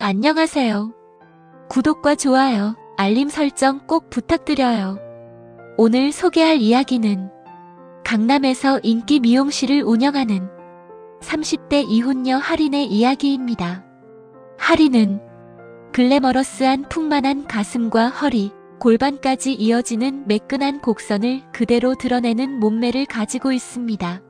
안녕하세요. 구독과 좋아요, 알림 설정 꼭 부탁드려요. 오늘 소개할 이야기는 강남에서 인기 미용실을 운영하는 30대 이혼녀 하린의 이야기입니다. 하린은 글래머러스한 풍만한 가슴과 허리, 골반까지 이어지는 매끈한 곡선을 그대로 드러내는 몸매를 가지고 있습니다.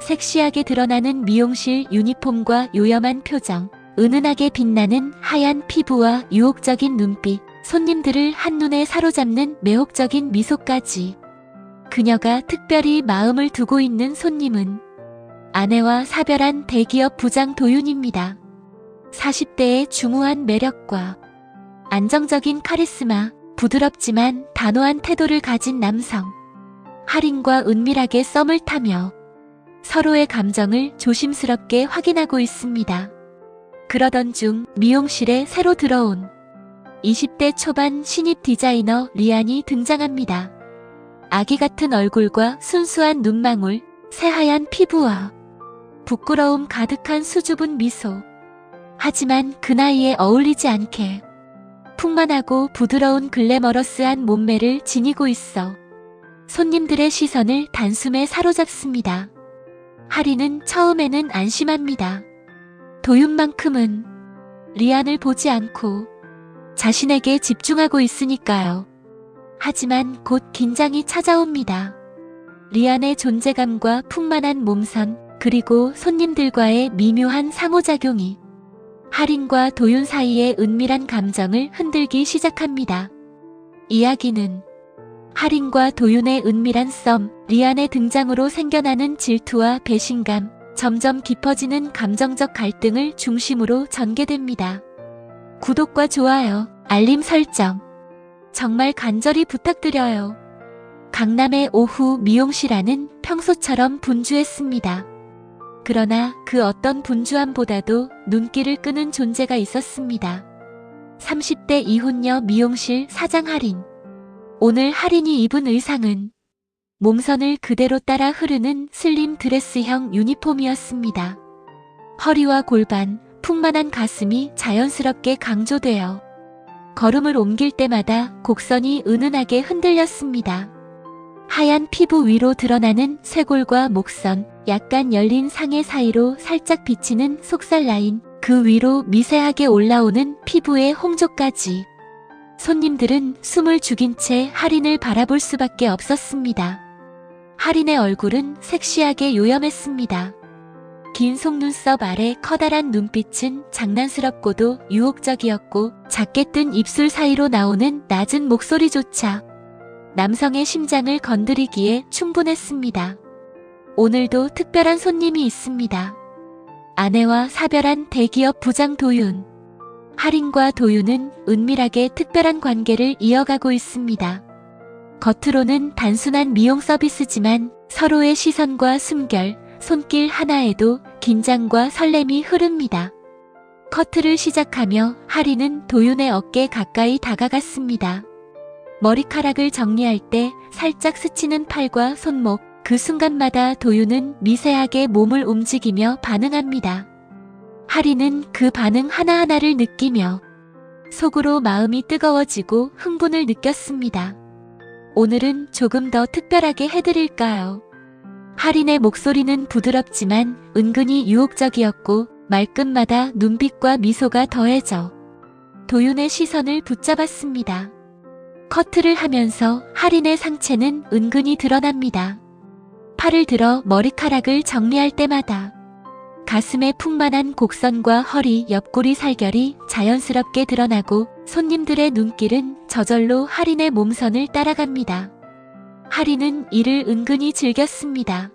섹시하게 드러나는 미용실 유니폼과 요염한 표정, 은은하게 빛나는 하얀 피부와 유혹적인 눈빛, 손님들을 한눈에 사로잡는 매혹적인 미소까지. 그녀가 특별히 마음을 두고 있는 손님은 아내와 사별한 대기업 부장 도윤입니다. 40대의 중후한 매력과 안정적인 카리스마, 부드럽지만 단호한 태도를 가진 남성. 하린과 은밀하게 썸을 타며 서로의 감정을 조심스럽게 확인하고 있습니다. 그러던 중 미용실에 새로 들어온 20대 초반 신입 디자이너 리안이 등장합니다. 아기 같은 얼굴과 순수한 눈망울, 새하얀 피부와 부끄러움 가득한 수줍은 미소. 하지만 그 나이에 어울리지 않게 풍만하고 부드러운 글래머러스한 몸매를 지니고 있어 손님들의 시선을 단숨에 사로잡습니다. 하린은 처음에는 안심합니다. 도윤만큼은 리안을 보지 않고 자신에게 집중하고 있으니까요. 하지만 곧 긴장이 찾아옵니다. 리안의 존재감과 풍만한 몸선, 그리고 손님들과의 미묘한 상호작용이 하린과 도윤 사이의 은밀한 감정을 흔들기 시작합니다. 이야기는 하린과 도윤의 은밀한 썸, 리안의 등장으로 생겨나는 질투와 배신감, 점점 깊어지는 감정적 갈등을 중심으로 전개됩니다. 구독과 좋아요, 알림 설정 정말 간절히 부탁드려요. 강남의 오후 미용실 안은 평소처럼 분주했습니다. 그러나 그 어떤 분주함보다도 눈길을 끄는 존재가 있었습니다. 30대 이혼녀 미용실 사장 하린. 오늘 하린이 입은 의상은 몸선을 그대로 따라 흐르는 슬림 드레스형 유니폼이었습니다. 허리와 골반, 풍만한 가슴이 자연스럽게 강조되어 걸음을 옮길 때마다 곡선이 은은하게 흔들렸습니다. 하얀 피부 위로 드러나는 쇄골과 목선, 약간 열린 상의 사이로 살짝 비치는 속살 라인, 그 위로 미세하게 올라오는 피부의 홍조까지. 손님들은 숨을 죽인 채 하린을 바라볼 수밖에 없었습니다. 하린의 얼굴은 섹시하게 요염했습니다. 긴 속눈썹 아래 커다란 눈빛은 장난스럽고도 유혹적이었고, 작게 뜬 입술 사이로 나오는 낮은 목소리조차 남성의 심장을 건드리기에 충분했습니다. 오늘도 특별한 손님이 있습니다. 아내와 사별한 대기업 부장 도윤. 하린과 도윤은 은밀하게 특별한 관계를 이어가고 있습니다. 겉으로는 단순한 미용 서비스지만 서로의 시선과 숨결, 손길 하나에도 긴장과 설렘이 흐릅니다. 커트를 시작하며 하린은 도윤의 어깨 가까이 다가갔습니다. 머리카락을 정리할 때 살짝 스치는 팔과 손목, 그 순간마다 도윤은 미세하게 몸을 움직이며 반응합니다. 하린은 그 반응 하나하나를 느끼며 속으로 마음이 뜨거워지고 흥분을 느꼈습니다. 오늘은 조금 더 특별하게 해드릴까요? 하린의 목소리는 부드럽지만 은근히 유혹적이었고, 말끝마다 눈빛과 미소가 더해져 도윤의 시선을 붙잡았습니다. 커트를 하면서 하린의 상체는 은근히 드러납니다. 팔을 들어 머리카락을 정리할 때마다 가슴의 풍만한 곡선과 허리, 옆구리 살결이 자연스럽게 드러나고 손님들의 눈길은 저절로 하린의 몸선을 따라갑니다. 하린은 이를 은근히 즐겼습니다.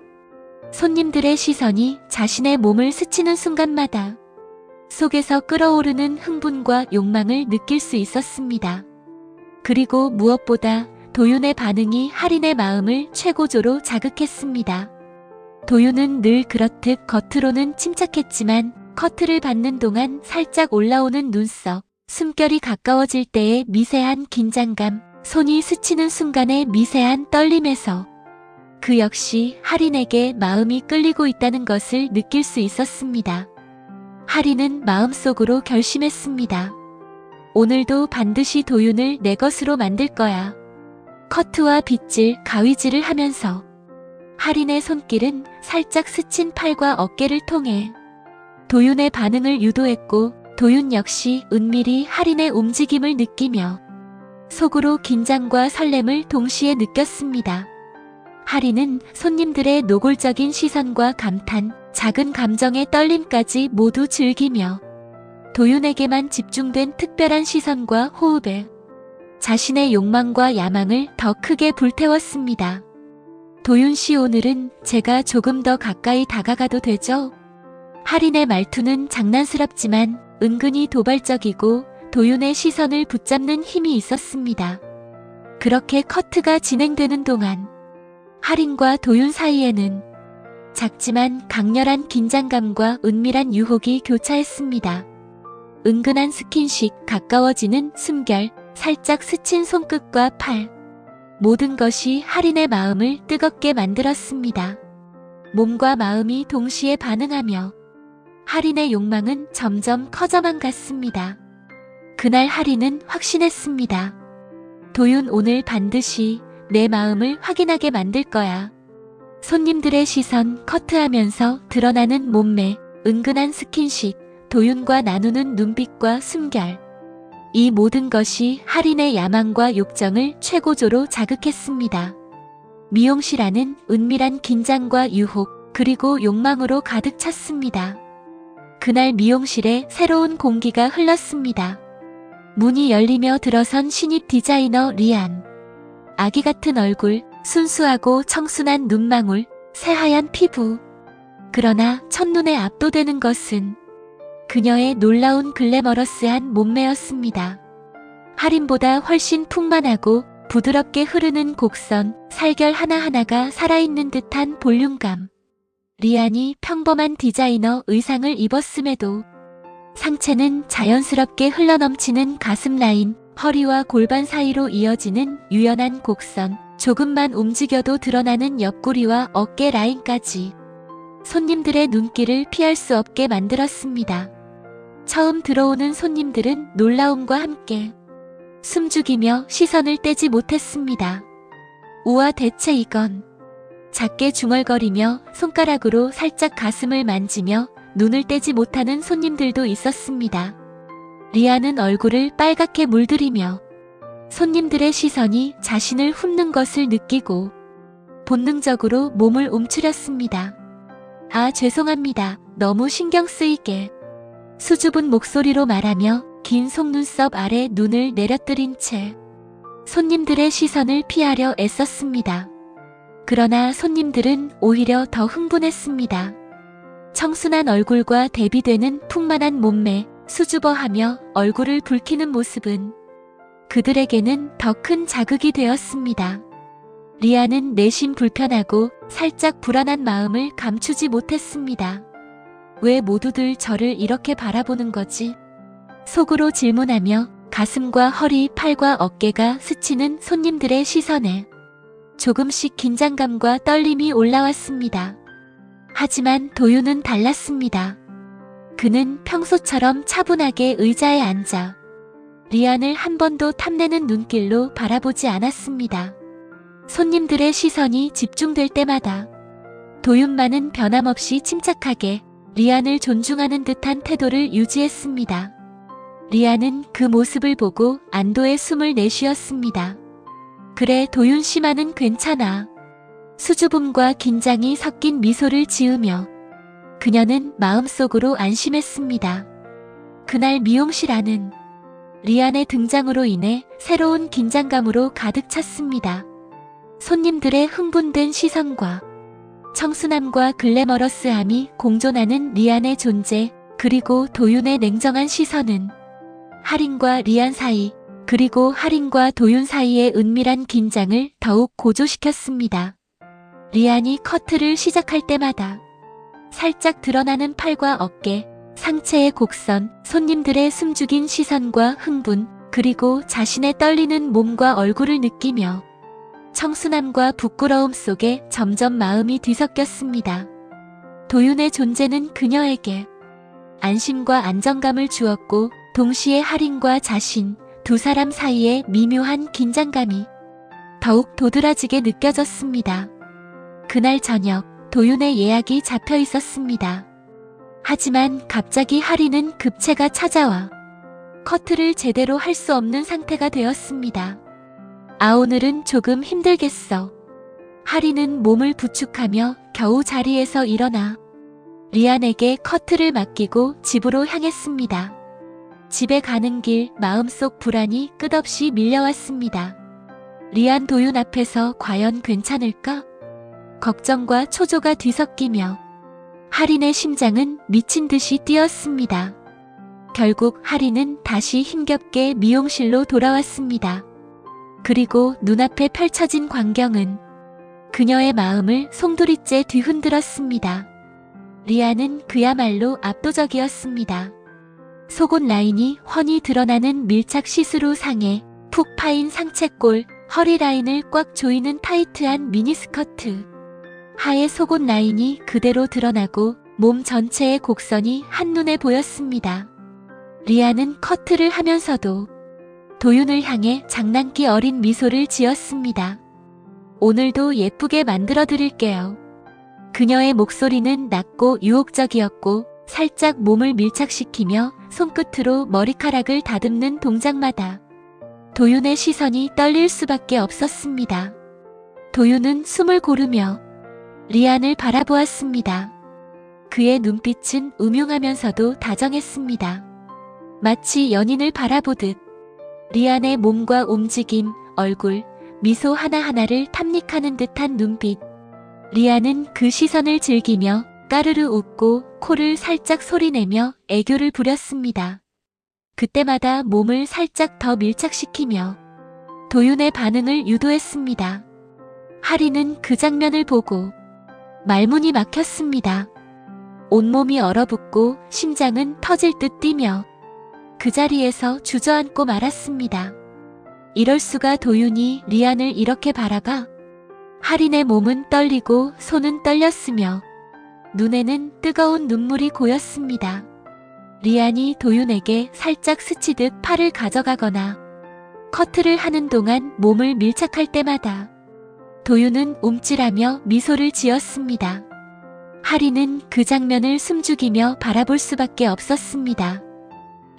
손님들의 시선이 자신의 몸을 스치는 순간마다 속에서 끓어오르는 흥분과 욕망을 느낄 수 있었습니다. 그리고 무엇보다 도윤의 반응이 하린의 마음을 최고조로 자극했습니다. 도윤은 늘 그렇듯 겉으로는 침착했지만 커트를 받는 동안 살짝 올라오는 눈썹, 숨결이 가까워질 때의 미세한 긴장감, 손이 스치는 순간의 미세한 떨림에서 그 역시 하린에게 마음이 끌리고 있다는 것을 느낄 수 있었습니다. 하리는 마음속으로 결심했습니다. 오늘도 반드시 도윤을 내 것으로 만들 거야. 커트와 빗질, 가위질을 하면서 하린의 손길은 살짝 스친 팔과 어깨를 통해 도윤의 반응을 유도했고, 도윤 역시 은밀히 하린의 움직임을 느끼며 속으로 긴장과 설렘을 동시에 느꼈습니다. 하린은 손님들의 노골적인 시선과 감탄, 작은 감정의 떨림까지 모두 즐기며 도윤에게만 집중된 특별한 시선과 호흡에 자신의 욕망과 야망을 더 크게 불태웠습니다. 도윤 씨, 오늘은 제가 조금 더 가까이 다가가도 되죠? 하린의 말투는 장난스럽지만 은근히 도발적이고 도윤의 시선을 붙잡는 힘이 있었습니다. 그렇게 커트가 진행되는 동안 하린과 도윤 사이에는 작지만 강렬한 긴장감과 은밀한 유혹이 교차했습니다. 은근한 스킨십, 가까워지는 숨결, 살짝 스친 손끝과 팔, 모든 것이 하린의 마음을 뜨겁게 만들었습니다. 몸과 마음이 동시에 반응하며 하린의 욕망은 점점 커져만 갔습니다. 그날 하린은 확신했습니다. 도윤, 오늘 반드시 내 마음을 확인하게 만들 거야. 손님들의 시선, 커트하면서 드러나는 몸매, 은근한 스킨십, 도윤과 나누는 눈빛과 숨결. 이 모든 것이 하린의 야망과 욕정을 최고조로 자극했습니다. 미용실 안은 은밀한 긴장과 유혹, 그리고 욕망으로 가득 찼습니다. 그날 미용실에 새로운 공기가 흘렀습니다. 문이 열리며 들어선 신입 디자이너 리안. 아기 같은 얼굴, 순수하고 청순한 눈망울, 새하얀 피부. 그러나 첫눈에 압도되는 것은 그녀의 놀라운 글래머러스한 몸매였습니다. 하린보다 훨씬 풍만하고 부드럽게 흐르는 곡선, 살결 하나하나가 살아있는 듯한 볼륨감. 리안이 평범한 디자이너 의상을 입었음에도 상체는 자연스럽게 흘러넘치는 가슴 라인, 허리와 골반 사이로 이어지는 유연한 곡선, 조금만 움직여도 드러나는 옆구리와 어깨 라인까지 손님들의 눈길을 피할 수 없게 만들었습니다. 처음 들어오는 손님들은 놀라움과 함께 숨죽이며 시선을 떼지 못했습니다. 우와, 대체 이건. 작게 중얼거리며 손가락으로 살짝 가슴을 만지며 눈을 떼지 못하는 손님들도 있었습니다. 리안은 얼굴을 빨갛게 물들이며 손님들의 시선이 자신을 훑는 것을 느끼고 본능적으로 몸을 움츠렸습니다. 아, 죄송합니다. 너무 신경 쓰이게. 수줍은 목소리로 말하며 긴 속눈썹 아래 눈을 내려뜨린 채 손님들의 시선을 피하려 애썼습니다. 그러나 손님들은 오히려 더 흥분했습니다. 청순한 얼굴과 대비되는 풍만한 몸매, 수줍어하며 얼굴을 붉히는 모습은 그들에게는 더 큰 자극이 되었습니다. 리안은 내심 불편하고 살짝 불안한 마음을 감추지 못했습니다. 왜 모두들 저를 이렇게 바라보는 거지? 속으로 질문하며 가슴과 허리, 팔과 어깨가 스치는 손님들의 시선에 조금씩 긴장감과 떨림이 올라왔습니다. 하지만 도윤은 달랐습니다. 그는 평소처럼 차분하게 의자에 앉아 리안을 한 번도 탐내는 눈길로 바라보지 않았습니다. 손님들의 시선이 집중될 때마다 도윤만은 변함없이 침착하게 리안을 존중하는 듯한 태도를 유지했습니다. 리안은 그 모습을 보고 안도의 숨을 내쉬었습니다. 그래, 도윤 씨만은 괜찮아. 수줍음과 긴장이 섞인 미소를 지으며 그녀는 마음속으로 안심했습니다. 그날 미용실 안은 리안의 등장으로 인해 새로운 긴장감으로 가득 찼습니다. 손님들의 흥분된 시선과 청순함과 글래머러스함이 공존하는 리안의 존재, 그리고 도윤의 냉정한 시선은 하린과 리안 사이, 그리고 하린과 도윤 사이의 은밀한 긴장을 더욱 고조시켰습니다. 리안이 커트를 시작할 때마다 살짝 드러나는 팔과 어깨, 상체의 곡선, 손님들의 숨죽인 시선과 흥분, 그리고 자신의 떨리는 몸과 얼굴을 느끼며 청순함과 부끄러움 속에 점점 마음이 뒤섞였습니다. 도윤의 존재는 그녀에게 안심과 안정감을 주었고 동시에 할인과 자신 두 사람 사이에 미묘한 긴장감이 더욱 도드라지게 느껴졌습니다. 그날 저녁 도윤의 예약이 잡혀 있었습니다. 하지만 갑자기 할인은 급체가 찾아와 커트를 제대로 할 수 없는 상태가 되었습니다. 오늘은 조금 힘들겠어. 할인은 몸을 부축하며 겨우 자리에서 일어나 리안에게 커트를 맡기고 집으로 향했습니다. 집에 가는 길 마음속 불안이 끝없이 밀려왔습니다. 리안 도윤 앞에서 과연 괜찮을까? 걱정과 초조가 뒤섞이며 할인의 심장은 미친 듯이 뛰었습니다. 결국 할인은 다시 힘겹게 미용실로 돌아왔습니다. 그리고 눈앞에 펼쳐진 광경은 그녀의 마음을 송두리째 뒤흔들었습니다. 리안은 그야말로 압도적이었습니다. 속옷 라인이 훤히 드러나는 밀착 시스루 상에 푹 파인 상체골, 허리 라인을 꽉 조이는 타이트한 미니스커트. 하의 속옷 라인이 그대로 드러나고 몸 전체의 곡선이 한눈에 보였습니다. 리안은 커트를 하면서도 도윤을 향해 장난기 어린 미소를 지었습니다. 오늘도 예쁘게 만들어 드릴게요. 그녀의 목소리는 낮고 유혹적이었고 살짝 몸을 밀착시키며 손끝으로 머리카락을 다듬는 동작마다 도윤의 시선이 떨릴 수밖에 없었습니다. 도윤은 숨을 고르며 리안을 바라보았습니다. 그의 눈빛은 음흉하면서도 다정했습니다. 마치 연인을 바라보듯 리안의 몸과 움직임, 얼굴, 미소 하나하나를 탐닉하는 듯한 눈빛. 리안은 그 시선을 즐기며 까르르 웃고 코를 살짝 소리내며 애교를 부렸습니다. 그때마다 몸을 살짝 더 밀착시키며 도윤의 반응을 유도했습니다. 할인은 그 장면을 보고 말문이 막혔습니다. 온몸이 얼어붙고 심장은 터질 듯 뛰며 그 자리에서 주저앉고 말았습니다. 이럴 수가. 도윤이 리안을 이렇게 바라봐? 할인의 몸은 떨리고 손은 떨렸으며 눈에는 뜨거운 눈물이 고였습니다. 리안이 도윤에게 살짝 스치듯 팔을 가져가거나 커트를 하는 동안 몸을 밀착할 때마다 도윤은 움찔하며 미소를 지었습니다. 할인은 그 장면을 숨죽이며 바라볼 수밖에 없었습니다.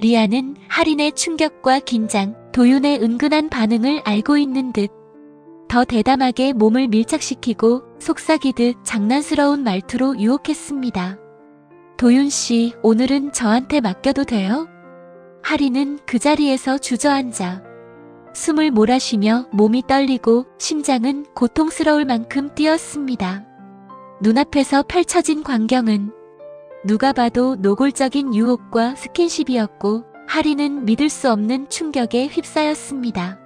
리안은 할인의 충격과 긴장, 도윤의 은근한 반응을 알고 있는 듯 더 대담하게 몸을 밀착시키고 속삭이듯 장난스러운 말투로 유혹했습니다. 도윤 씨, 오늘은 저한테 맡겨도 돼요? 할인은 그 자리에서 주저앉아 숨을 몰아쉬며 몸이 떨리고 심장은 고통스러울 만큼 뛰었습니다. 눈앞에서 펼쳐진 광경은 누가 봐도 노골적인 유혹과 스킨십이었고 할인은 믿을 수 없는 충격에 휩싸였습니다.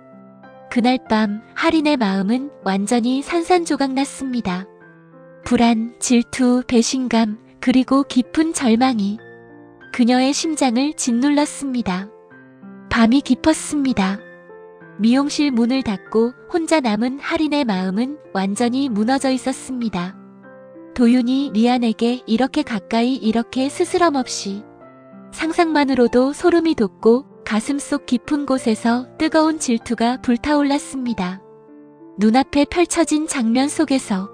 그날 밤 할인의 마음은 완전히 산산조각났습니다. 불안, 질투, 배신감, 그리고 깊은 절망이 그녀의 심장을 짓눌렀습니다. 밤이 깊었습니다. 미용실 문을 닫고 혼자 남은 할인의 마음은 완전히 무너져 있었습니다. 도윤이 리안에게 이렇게 가까이, 이렇게 스스럼 없이, 상상만으로도 소름이 돋고 가슴속 깊은 곳에서 뜨거운 질투가 불타올랐습니다. 눈앞에 펼쳐진 장면 속에서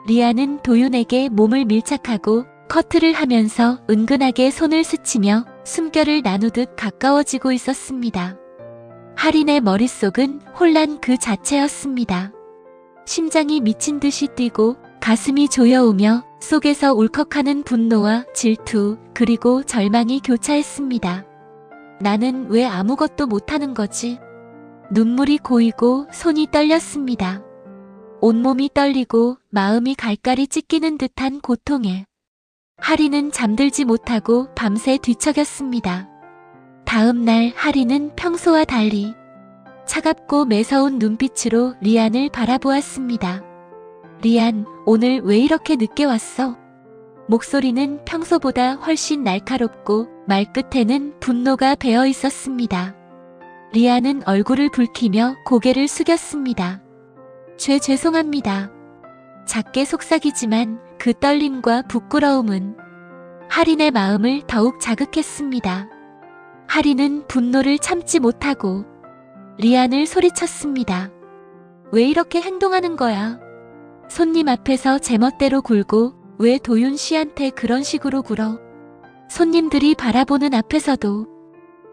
리안은 도윤에게 몸을 밀착하고 커트를 하면서 은근하게 손을 스치며 숨결을 나누듯 가까워지고 있었습니다. 할인의 머릿속은 혼란 그 자체였습니다. 심장이 미친 듯이 뛰고 가슴이 조여오며 속에서 울컥하는 분노와 질투 그리고 절망이 교차했습니다. 나는 왜 아무것도 못하는 거지? 눈물이 고이고 손이 떨렸습니다. 온몸이 떨리고 마음이 갈갈이 찢기는 듯한 고통에 할인은 잠들지 못하고 밤새 뒤척였습니다. 다음 날 할인은 평소와 달리 차갑고 매서운 눈빛으로 리안을 바라보았습니다. 리안, 오늘 왜 이렇게 늦게 왔어? 목소리는 평소보다 훨씬 날카롭고 말끝에는 분노가 배어 있었습니다. 리안은 얼굴을 붉히며 고개를 숙였습니다. 죄송합니다. 작게 속삭이지만 그 떨림과 부끄러움은 할인의 마음을 더욱 자극했습니다. 할인은 분노를 참지 못하고 리안을 소리쳤습니다. 왜 이렇게 행동하는 거야? 손님 앞에서 제멋대로 굴고 왜 도윤 씨한테 그런 식으로 굴어? 손님들이 바라보는 앞에서도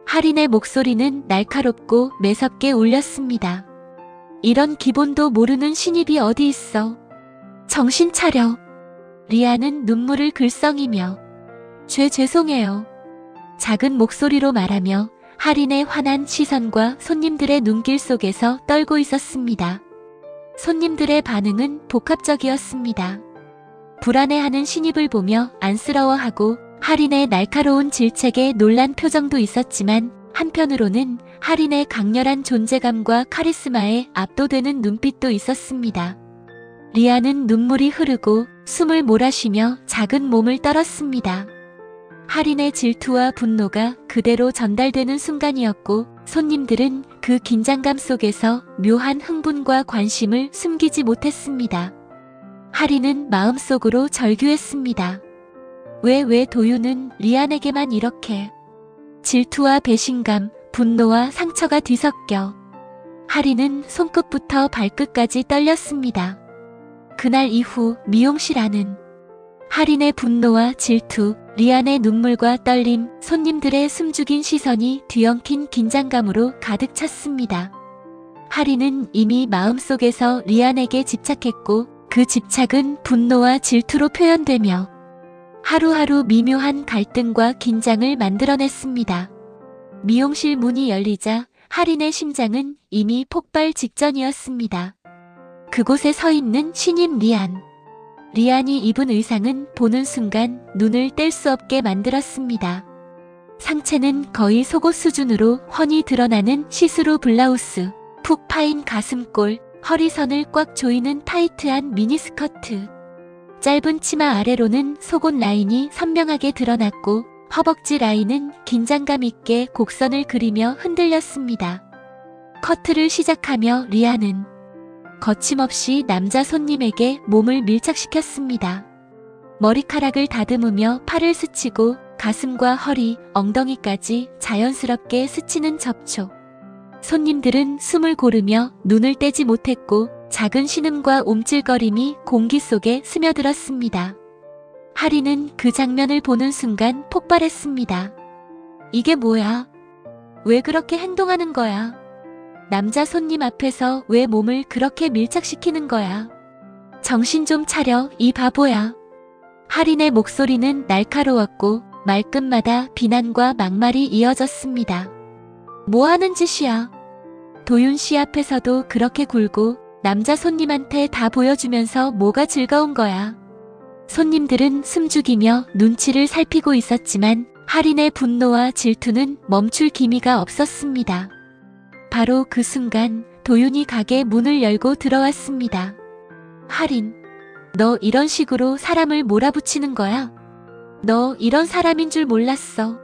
할인의 목소리는 날카롭고 매섭게 울렸습니다. 이런 기본도 모르는 신입이 어디 있어? 정신 차려. 리안은 눈물을 글썽이며 죄송해요. 작은 목소리로 말하며 할인의 환한 시선과 손님들의 눈길 속에서 떨고 있었습니다. 손님들의 반응은 복합적이었습니다. 불안해하는 신입을 보며 안쓰러워하고 할인의 날카로운 질책에 놀란 표정도 있었지만 한편으로는 할인의 강렬한 존재감과 카리스마에 압도되는 눈빛도 있었습니다. 리안은 눈물이 흐르고 숨을 몰아쉬며 작은 몸을 떨었습니다. 할인의 질투와 분노가 그대로 전달되는 순간이었고 손님들은 그 긴장감 속에서 묘한 흥분과 관심을 숨기지 못했습니다. 할인은 마음속으로 절규했습니다. 왜 도윤은 리안에게만 이렇게 질투와 배신감, 분노와 상처가 뒤섞여 할인은 손끝부터 발끝까지 떨렸습니다. 그날 이후 미용실 안은 할인의 분노와 질투, 리안의 눈물과 떨림, 손님들의 숨죽인 시선이 뒤엉킨 긴장감으로 가득 찼습니다. 할인은 이미 마음속에서 리안에게 집착했고 그 집착은 분노와 질투로 표현되며 하루하루 미묘한 갈등과 긴장을 만들어냈습니다. 미용실 문이 열리자 할인의 심장은 이미 폭발 직전이었습니다. 그곳에 서 있는 신임 리안. 리안이 입은 의상은 보는 순간 눈을 뗄 수 없게 만들었습니다. 상체는 거의 속옷 수준으로 훤히 드러나는 시스루 블라우스, 푹 파인 가슴골, 허리선을 꽉 조이는 타이트한 미니스커트. 짧은 치마 아래로는 속옷 라인이 선명하게 드러났고 허벅지 라인은 긴장감 있게 곡선을 그리며 흔들렸습니다. 커트를 시작하며 리안은 거침없이 남자 손님에게 몸을 밀착시켰습니다. 머리카락을 다듬으며 팔을 스치고 가슴과 허리, 엉덩이까지 자연스럽게 스치는 접촉. 손님들은 숨을 고르며 눈을 떼지 못했고 작은 신음과 움찔거림이 공기 속에 스며들었습니다. 할인은 그 장면을 보는 순간 폭발했습니다. 이게 뭐야? 왜 그렇게 행동하는 거야? 남자 손님 앞에서 왜 몸을 그렇게 밀착시키는 거야? 정신 좀 차려, 이 바보야. 할인의 목소리는 날카로웠고 말끝마다 비난과 막말이 이어졌습니다. 뭐 하는 짓이야? 도윤 씨 앞에서도 그렇게 굴고 남자 손님한테 다 보여주면서 뭐가 즐거운 거야? 손님들은 숨죽이며 눈치를 살피고 있었지만 할인의 분노와 질투는 멈출 기미가 없었습니다. 바로 그 순간 도윤이 가게 문을 열고 들어왔습니다. 할인, 너 이런 식으로 사람을 몰아붙이는 거야? 너 이런 사람인 줄 몰랐어.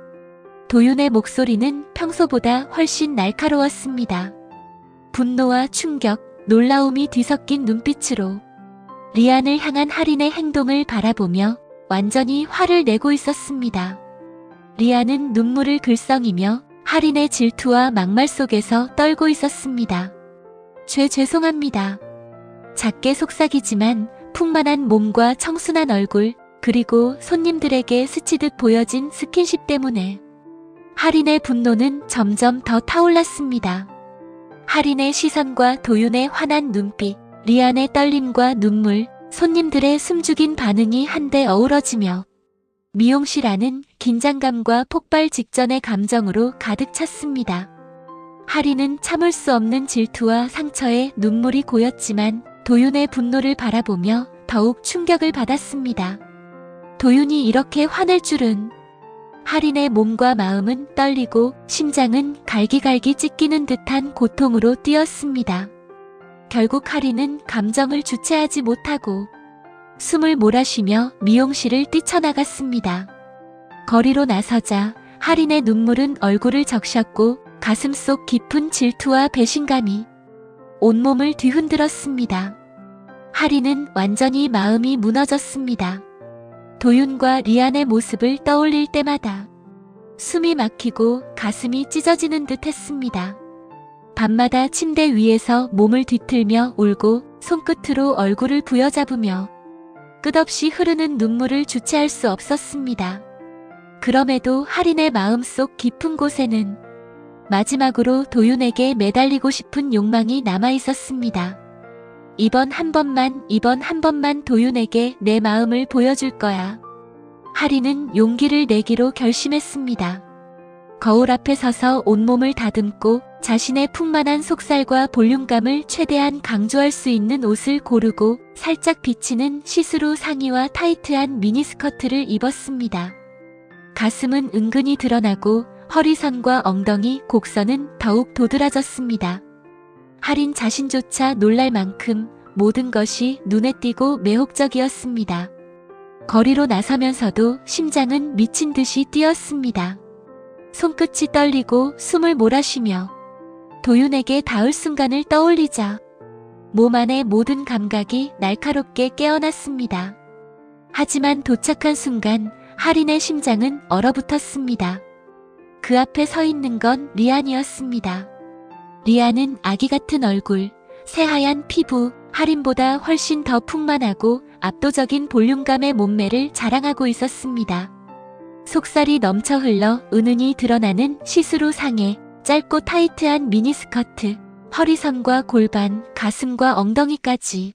도윤의 목소리는 평소보다 훨씬 날카로웠습니다. 분노와 충격, 놀라움이 뒤섞인 눈빛으로 리안을 향한 할인의 행동을 바라보며 완전히 화를 내고 있었습니다. 리안은 눈물을 글썽이며 할인의 질투와 막말 속에서 떨고 있었습니다. 죄송합니다. 작게 속삭이지만 풍만한 몸과 청순한 얼굴, 그리고 손님들에게 스치듯 보여진 스킨십 때문에 할인의 분노는 점점 더 타올랐습니다. 할인의 시선과 도윤의 환한 눈빛, 리안의 떨림과 눈물, 손님들의 숨죽인 반응이 한데 어우러지며 미용실 안은 긴장감과 폭발 직전의 감정으로 가득 찼습니다. 할인은 참을 수 없는 질투와 상처에 눈물이 고였지만 도윤의 분노를 바라보며 더욱 충격을 받았습니다. 도윤이 이렇게 화낼 줄은. 할인의 몸과 마음은 떨리고 심장은 갈기갈기 찢기는 듯한 고통으로 뛰었습니다. 결국 할인은 감정을 주체하지 못하고 숨을 몰아쉬며 미용실을 뛰쳐나갔습니다. 거리로 나서자 할인의 눈물은 얼굴을 적셨고 가슴속 깊은 질투와 배신감이 온몸을 뒤흔들었습니다. 할인은 완전히 마음이 무너졌습니다. 도윤과 리안의 모습을 떠올릴 때마다 숨이 막히고 가슴이 찢어지는 듯 했습니다. 밤마다 침대 위에서 몸을 뒤틀며 울고 손끝으로 얼굴을 부여잡으며 끝없이 흐르는 눈물을 주체할 수 없었습니다. 그럼에도 하린의 마음속 깊은 곳에는 마지막으로 도윤에게 매달리고 싶은 욕망이 남아 있었습니다. 이번 한 번만 도윤에게 내 마음을 보여줄 거야. 하린은 용기를 내기로 결심했습니다. 거울 앞에 서서 온몸을 다듬고 자신의 풍만한 속살과 볼륨감을 최대한 강조할 수 있는 옷을 고르고 살짝 비치는 시스루 상의와 타이트한 미니스커트를 입었습니다. 가슴은 은근히 드러나고 허리선과 엉덩이, 곡선은 더욱 도드라졌습니다. 하린 자신조차 놀랄 만큼 모든 것이 눈에 띄고 매혹적이었습니다. 거리로 나서면서도 심장은 미친 듯이 뛰었습니다. 손끝이 떨리고 숨을 몰아쉬며 도윤에게 닿을 순간을 떠올리자 몸 안의 모든 감각이 날카롭게 깨어났습니다. 하지만 도착한 순간 하린의 심장은 얼어붙었습니다. 그 앞에 서 있는 건 리안이었습니다. 리안은 아기 같은 얼굴, 새하얀 피부, 하린보다 훨씬 더 풍만하고 압도적인 볼륨감의 몸매를 자랑하고 있었습니다. 속살이 넘쳐 흘러 은은히 드러나는 시스루 상의, 짧고 타이트한 미니스커트, 허리선과 골반, 가슴과 엉덩이까지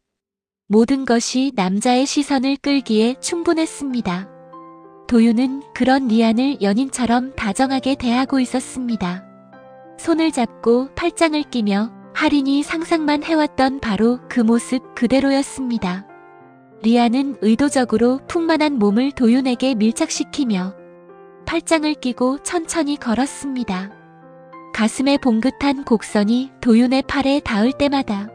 모든 것이 남자의 시선을 끌기에 충분했습니다. 도윤은 그런 리안을 연인처럼 다정하게 대하고 있었습니다. 손을 잡고 팔짱을 끼며 하린이 상상만 해왔던 바로 그 모습 그대로였습니다. 리안은 의도적으로 풍만한 몸을 도윤에게 밀착시키며 팔짱을 끼고 천천히 걸었습니다. 가슴에 봉긋한 곡선이 도윤의 팔에 닿을 때마다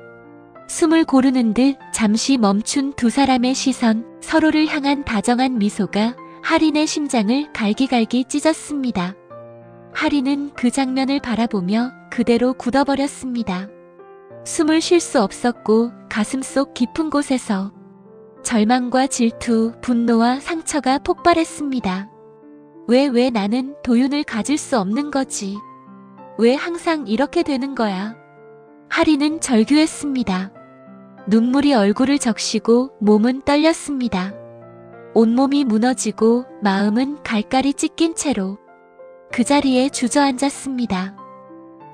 숨을 고르는 듯 잠시 멈춘 두 사람의 시선, 서로를 향한 다정한 미소가 하린의 심장을 갈기갈기 찢었습니다. 하린은 그 장면을 바라보며 그대로 굳어버렸습니다. 숨을 쉴 수 없었고 가슴속 깊은 곳에서 절망과 질투, 분노와 상처가 폭발했습니다. 왜 나는 도윤을 가질 수 없는 거지? 왜 항상 이렇게 되는 거야? 하린은 절규했습니다. 눈물이 얼굴을 적시고 몸은 떨렸습니다. 온몸이 무너지고 마음은 갈갈이 찢긴 채로 그 자리에 주저앉았습니다.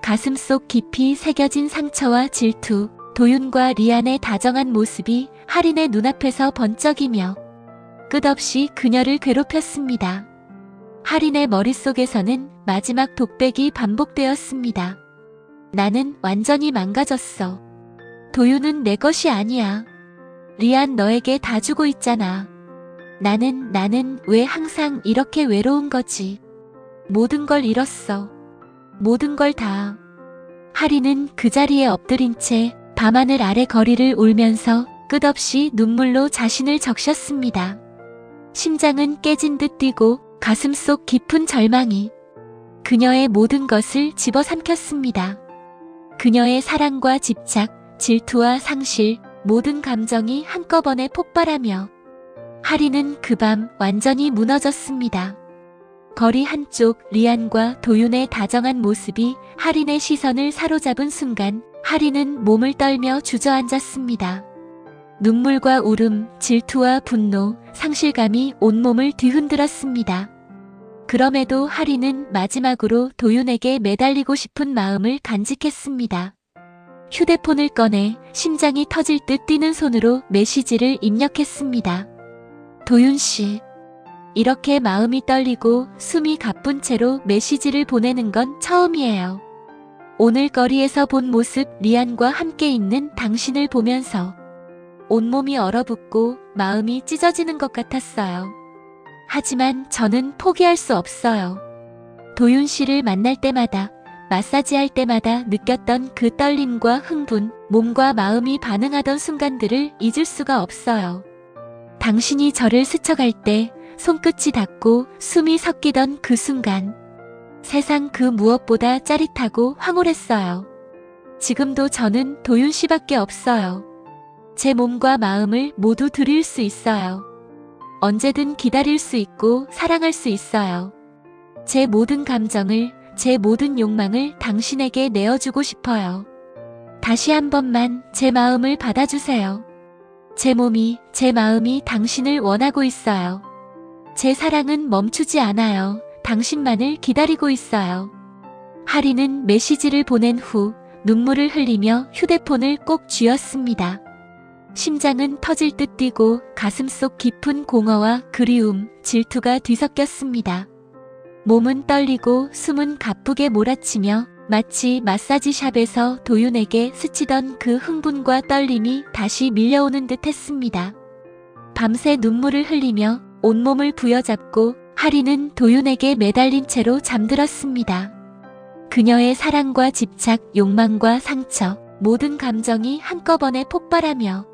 가슴속 깊이 새겨진 상처와 질투, 도윤과 리안의 다정한 모습이 하린의 눈앞에서 번쩍이며 끝없이 그녀를 괴롭혔습니다. 하린의 머릿속에서는 마지막 독백이 반복되었습니다. 나는 완전히 망가졌어. 도윤은 내 것이 아니야. 리안 너에게 다 주고 있잖아. 나는 왜 항상 이렇게 외로운 거지? 모든 걸 잃었어. 모든 걸 다. 하린은 그 자리에 엎드린 채 밤하늘 아래 거리를 울면서 끝없이 눈물로 자신을 적셨습니다. 심장은 깨진 듯 뛰고 가슴속 깊은 절망이 그녀의 모든 것을 집어삼켰습니다. 그녀의 사랑과 집착, 질투와 상실, 모든 감정이 한꺼번에 폭발하며 하린은 그 밤 완전히 무너졌습니다. 거리 한쪽 리안과 도윤의 다정한 모습이 하린의 시선을 사로잡은 순간 하린은 몸을 떨며 주저앉았습니다. 눈물과 울음, 질투와 분노, 상실감이 온몸을 뒤흔들었습니다. 그럼에도 하린은 마지막으로 도윤에게 매달리고 싶은 마음을 간직했습니다. 휴대폰을 꺼내 심장이 터질 듯 뛰는 손으로 메시지를 입력했습니다. 도윤 씨. 이렇게 마음이 떨리고 숨이 가쁜 채로 메시지를 보내는 건 처음이에요. 오늘 거리에서 본 모습 리안과 함께 있는 당신을 보면서 온몸이 얼어붙고 마음이 찢어지는 것 같았어요. 하지만 저는 포기할 수 없어요. 도윤 씨를 만날 때마다, 마사지할 때마다 느꼈던 그 떨림과 흥분, 몸과 마음이 반응하던 순간들을 잊을 수가 없어요. 당신이 저를 스쳐갈 때 손끝이 닿고 숨이 섞이던 그 순간, 세상 그 무엇보다 짜릿하고 황홀했어요. 지금도 저는 도윤 씨밖에 없어요. 제 몸과 마음을 모두 드릴 수 있어요. 언제든 기다릴 수 있고 사랑할 수 있어요. 제 모든 감정을, 제 모든 욕망을 당신에게 내어주고 싶어요. 다시 한 번만 제 마음을 받아주세요. 제 몸이, 제 마음이 당신을 원하고 있어요. 제 사랑은 멈추지 않아요. 당신만을 기다리고 있어요. 하리는 메시지를 보낸 후 눈물을 흘리며 휴대폰을 꼭 쥐었습니다. 심장은 터질 듯 뛰고 가슴속 깊은 공허와 그리움, 질투가 뒤섞였습니다. 몸은 떨리고 숨은 가쁘게 몰아치며 마치 마사지샵에서 도윤에게 스치던 그 흥분과 떨림이 다시 밀려오는 듯 했습니다. 밤새 눈물을 흘리며 온몸을 부여잡고 하리는 도윤에게 매달린 채로 잠들었습니다. 그녀의 사랑과 집착, 욕망과 상처, 모든 감정이 한꺼번에 폭발하며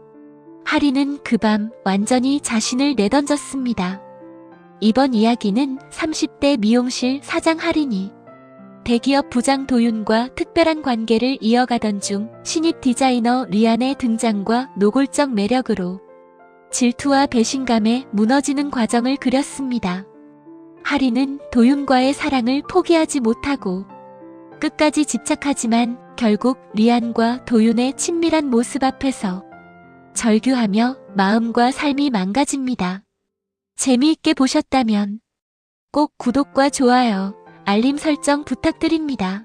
하리는 그 밤 완전히 자신을 내던졌습니다. 이번 이야기는 30대 미용실 사장 하린이 대기업 부장 도윤과 특별한 관계를 이어가던 중 신입 디자이너 리안의 등장과 노골적 매력으로 질투와 배신감에 무너지는 과정을 그렸습니다. 하린은 도윤과의 사랑을 포기하지 못하고 끝까지 집착하지만 결국 리안과 도윤의 친밀한 모습 앞에서 절규하며 마음과 삶이 망가집니다. 재미있게 보셨다면 꼭 구독과 좋아요, 알림 설정 부탁드립니다.